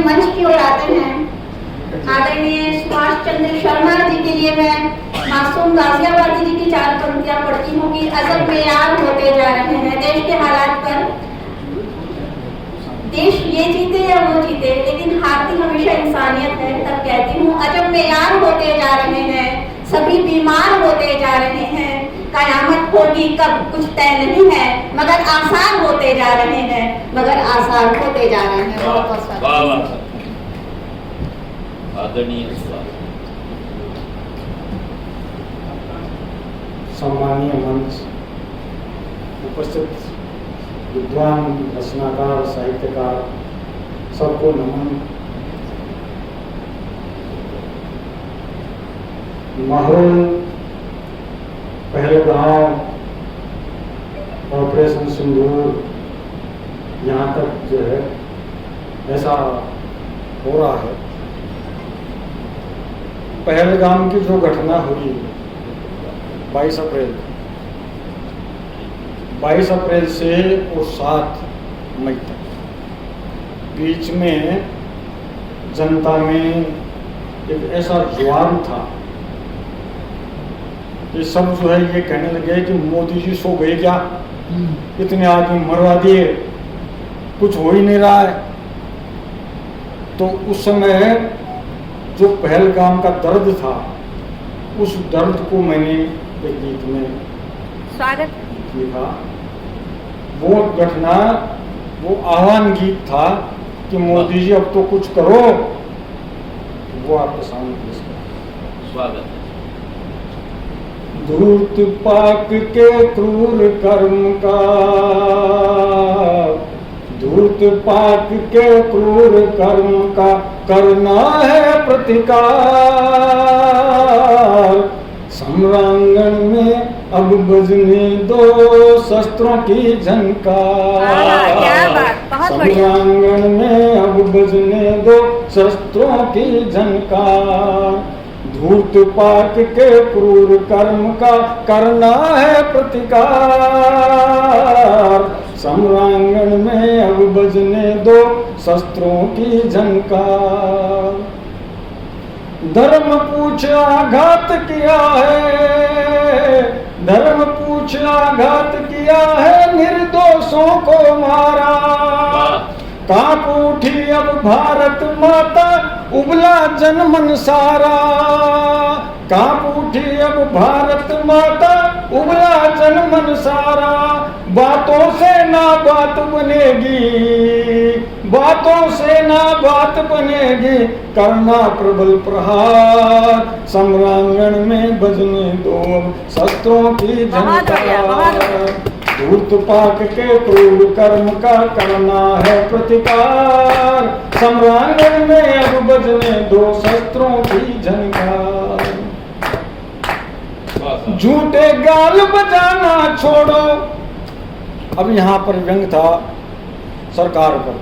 मंच की ओर आते हैं। आदरणीय सुभाष चंद्र शर्मा जी के लिए मैं मासूम गाजियाबादी जी की 4 पंक्तियां पढ़ती हूँ कि अजब में याद होते जा रहे हैं देश के हालात पर। देश ये जीते या वो जीते, लेकिन हारती हमेशा इंसानियत है। तब कहती हूँ अजब में याद होते जा रहे हैं, सभी बीमार होते जा रहे हैं। कयामत होगी कब कुछ तय नहीं है, मगर आसार होते जा रहे हैं, मगर आसार होते जा रहे हैं। बहुत बहुत आदरणीय सम्मानीय मंच, उपस्थित विद्वान, रचनाकार, साहित्यकार, सबको नमन। माहौल पहलगाम, ऑपरेशन सिंदूर, यहाँ तक जो है ऐसा हो रहा है। पहलगाम की जो घटना हुई 22 अप्रैल से और 7 मई तक, बीच में जनता में एक ऐसा ज्वार था कि सब जो है ये कहने लगे कि मोदी जी सो गए क्या, इतने आदमी मरवा दिए, कुछ हो ही नहीं रहा है। तो उस समय जो पहलगाम का दर्द था, उस दर्द को मैंने एक गीत में स्वागत लिखा। वो घटना, वो आह्वान गीत था कि मोदी जी अब तो कुछ करो। वो आपके सामने पेश करा। स्वागत। धूर्त पाक के क्रूर कर्म का, धूर्त पाक के क्रूर कर्म का करना है प्रतिकार। सम्रांगण में अब बजने दो शस्त्रों की झनकार। सम्रांगण में अब बजने दो शस्त्रों की झनकार। धूर्त पाक के क्रूर कर्म का करना है प्रतिकार। सम्रांगण में अब बजने दो शस्त्रों की झनकार। धर्म पूछ आघात किया है, धर्म पूछ आघात किया है, निर्दोषों को मारा। कांप उठी अब भारत माता, उबला जनमन सारा। कांप उठी अब भारत माता, उबला जनमन सारा। बातों से ना बात बनेगी, बातों से ना बात बनेगी, करना प्रबल प्रहार। सम्रांगण में बजने दो अब शस्त्रों की झनकार। धूर्त पाक के क्रूर कर्म का करना है प्रतिकार। सम्रांगण में अब बजने दो शस्त्रों की झनकार। झूठे गाल बजाना छोड़ो। अब यहाँ पर व्यंग था सरकार पर।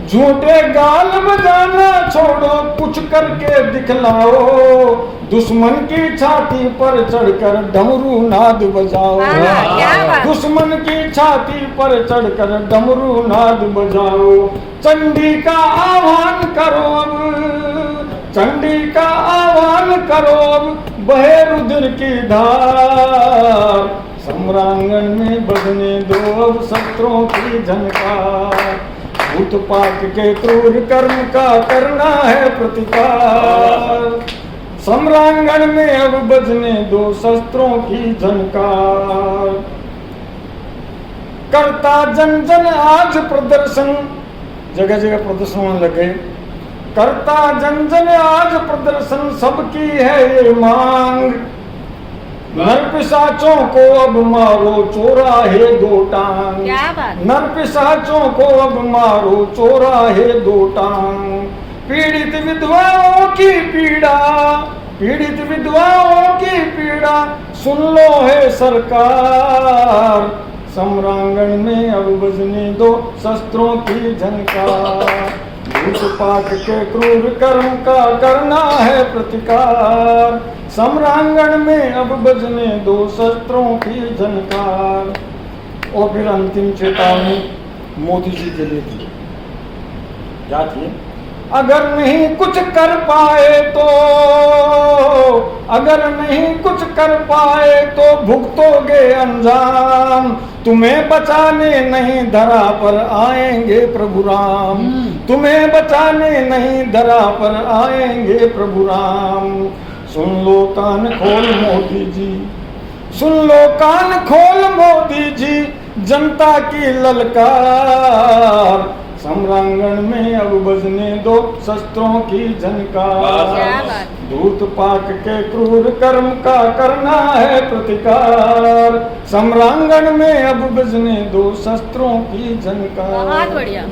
झूठे गाल बजाना छोड़ो, कुछ करके दिखलाओ। दुश्मन की छाती पर चढ़कर डमरू नाद बजाओ। दुश्मन की छाती पर चढ़कर डमरू नाद बजाओ। चंडी का आह्वान करो अब, चंडी का आह्वान करो अब, बहे रुद्र की धार। सम्रांगण में बजने दो अब शस्त्रों की झनकार। भूत पाक के क्रूर कर्म का करना है प्रतिकार। सम्रांगण में अब बजने दो शस्त्रों की झनकार। करता जन जन आज प्रदर्शन, जगह जगह प्रदर्शन होने लगे। करता जन जन आज प्रदर्शन, सबकी है ये मांग। नर पिशाचों को अब मारो, चौराहे दो टांग। नर पिशाचों को अब मारो, चौराहे दो टांग। पीड़ित विधवाओं की पीड़ा, पीड़ित विधवाओं की पीड़ा, सुन लो है सरकार। सम्रांगण में अब बजने दो शस्त्रों की झनकार। भूत पाक के क्रूर कर्म का करना है प्रतिकार। सम्रांगण में अब बजने दो शस्त्रों की झनकार। और फिर अंतिम चेतावनी मोदी जी के लिए थी। क्या थी? अगर नहीं कुछ कर पाए तो, अगर नहीं कुछ कर पाए तो भुगतोगे अंजाम। तुम्हें बचाने नहीं धरा पर आएंगे प्रभु राम, तुम्हें बचाने नहीं धरा पर आएंगे प्रभु राम। सुन लो कान खोल मोदी जी, सुन लो कान खोल मोदी जी, जनता की ललकार। सम्रांगण में अब बजने दो शस्त्रों की झनकार। दूत पाक के क्रूर कर्म का करना है प्रतिकार। सम्रांगण में अब बजने दो शस्त्रों की झनकार। बहुत बढ़िया।